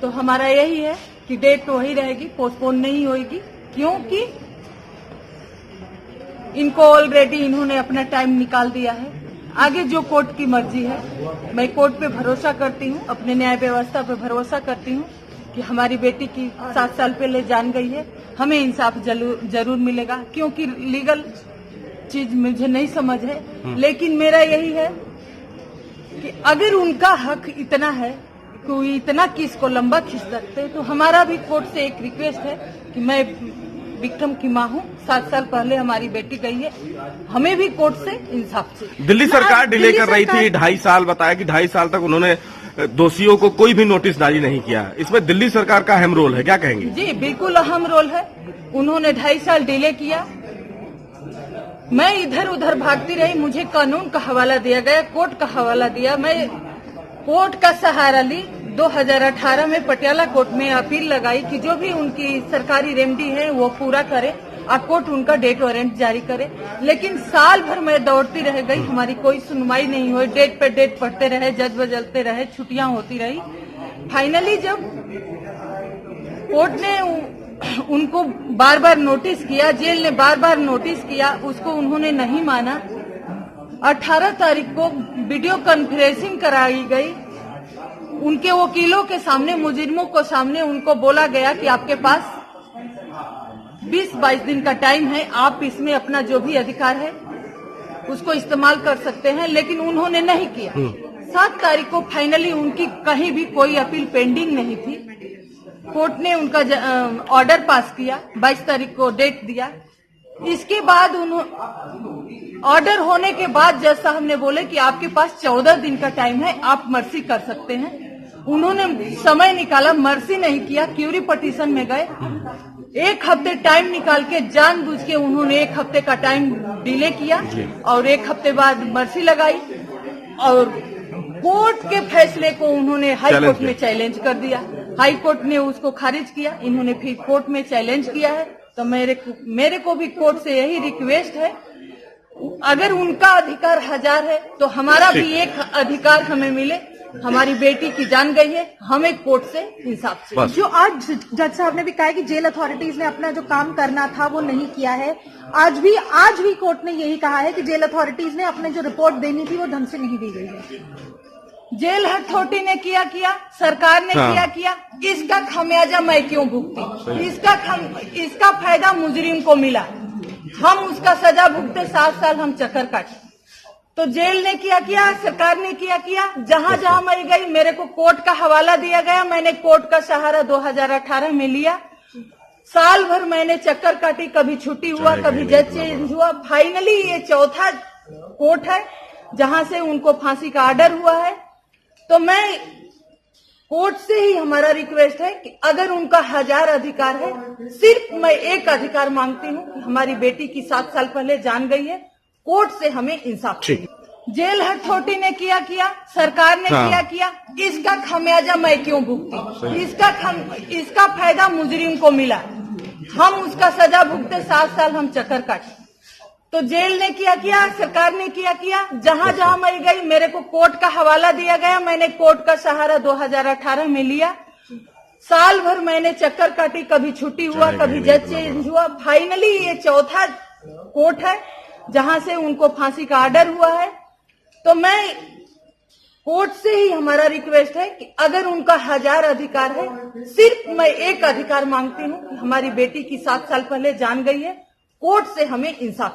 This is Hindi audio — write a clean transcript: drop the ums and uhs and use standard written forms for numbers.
तो हमारा यही है कि डेट तो वही रहेगी, पोस्टपोन नहीं होगी, क्योंकि इनको ऑलरेडी इन्होंने अपना टाइम निकाल दिया है। आगे जो कोर्ट की मर्जी है, मैं कोर्ट पे भरोसा करती हूँ, अपने न्याय व्यवस्था पे भरोसा करती हूँ कि हमारी बेटी की 7 साल पहले जान गई है, हमें इंसाफ जरूर मिलेगा। क्योंकि लीगल चीज मुझे नहीं समझ है, लेकिन मेरा यही है कि अगर उनका हक इतना है, कोई इतना केस को लंबा खींच सकते हैं, तो हमारा भी कोर्ट से एक रिक्वेस्ट है कि मैं विक्रम की मां हूं, 7 साल पहले हमारी बेटी गई है, हमें भी कोर्ट से इंसाफ चाहिए। दिल्ली सरकार डिले कर रही थी 2.5 साल, बताया कि 2.5 साल तक उन्होंने दोषियों को कोई भी नोटिस जारी नहीं किया। इसमें दिल्ली सरकार का अहम रोल है, क्या कहेंगे? जी बिल्कुल अहम रोल है। उन्होंने 2.5 साल डिले किया, मैं इधर उधर भागती रही, मुझे कानून का हवाला दिया गया, कोर्ट का हवाला दिया, मैं कोर्ट का सहारा ली। 2018 में पटियाला कोर्ट में अपील लगाई कि जो भी उनकी सरकारी रेमेडी है वो पूरा करे और कोर्ट उनका डेट वारंट जारी करे। लेकिन साल भर मैं दौड़ती रह गई, हमारी कोई सुनवाई नहीं हुई, डेट पे डेट पढ़ते रहे, जज बदलते रहे, छुट्टियां होती रही। फाइनली जब कोर्ट ने उनको बार बार नोटिस किया, जेल ने बार बार नोटिस किया, उसको उन्होंने नहीं माना। 18 तारीख को वीडियो कॉन्फ्रेंसिंग कराई गई, उनके वकीलों के सामने, मुजरिमों को सामने उनको बोला गया कि आपके पास 20-22 दिन का टाइम है, आप इसमें अपना जो भी अधिकार है उसको इस्तेमाल कर सकते हैं, लेकिन उन्होंने नहीं किया। 7 तारीख को फाइनली उनकी कहीं भी कोई अपील पेंडिंग नहीं थी, कोर्ट ने उनका ऑर्डर पास किया, 22 तारीख को डेट दिया। इसके बाद ऑर्डर होने के बाद जज साहब ने बोले कि आपके पास 14 दिन का टाइम है, आप मर्सी कर सकते हैं। उन्होंने समय निकाला, मर्सी नहीं किया, क्यूरी पटिशन में गए, 1 हफ्ते टाइम निकाल के जानबूझ के उन्होंने 1 हफ्ते का टाइम डिले किया और 1 हफ्ते बाद मर्सी लगाई और कोर्ट के फैसले को उन्होंने हाई कोर्ट में चैलेंज कर दिया। हाई कोर्ट ने उसको खारिज किया, इन्होंने फिर कोर्ट में चैलेंज किया है। तो मेरे को भी कोर्ट से यही रिक्वेस्ट है, अगर उनका अधिकार 1000 है तो हमारा भी एक अधिकार हमें मिले। हमारी बेटी की जान गई है, हमें कोर्ट से इंसाफ चाहिए। जो आज जज साहब ने भी कहा कि जेल अथॉरिटीज ने अपना जो काम करना था वो नहीं किया है, आज भी कोर्ट ने यही कहा है कि जेल अथॉरिटीज ने अपने जो रिपोर्ट देनी थी वो ढंग से नहीं दी गई है। जेल अथॉरिटी ने किया, सरकार ने किया, इसका खमियाजा मैं क्यों भुगती? इसका फायदा मुजरिम को मिला, हम उसका सजा भुगते, 7 साल हम चक्कर काटे। तो जेल ने किया, सरकार ने किया, जहां जहां मैं गई मेरे को कोर्ट का हवाला दिया गया, मैंने कोर्ट का सहारा 2018 में लिया। साल भर मैंने चक्कर काटी, कभी छुट्टी हुआ, कभी जज चेंज हुआ। फाइनली ये 4था कोर्ट है जहां से उनको फांसी का ऑर्डर हुआ है। तो मैं कोर्ट से ही हमारा रिक्वेस्ट है कि अगर उनका 1000 अधिकार है, सिर्फ मैं एक अधिकार मांगती हूँ कि हमारी बेटी की 7 साल पहले जान गई है, कोर्ट से हमें इंसाफ चाहिए। जेल अथॉरिटी ने किया, सरकार ने किया, इसका खमियाजा मैं क्यों भुगती? इसका फायदा मुजरिम को मिला, हम उसका सजा भुगते, 7 साल हम चक्कर काटे। तो जेल ने किया, सरकार ने किया, जहां जहां मैं गई मेरे को कोर्ट का हवाला दिया गया, मैंने कोर्ट का सहारा 2018 में लिया। साल भर मैंने चक्कर काटी, कभी छुट्टी हुआ, कभी जज चेंज हुआ। फाइनली ये 4था कोर्ट है जहां से उनको फांसी का ऑर्डर हुआ है। तो मैं कोर्ट से ही हमारा रिक्वेस्ट है कि अगर उनका 1000 अधिकार है, सिर्फ मैं एक अधिकार मांगती हूँ कि हमारी बेटी की 7 साल पहले जान गई है, कोर्ट से हमें इंसाफ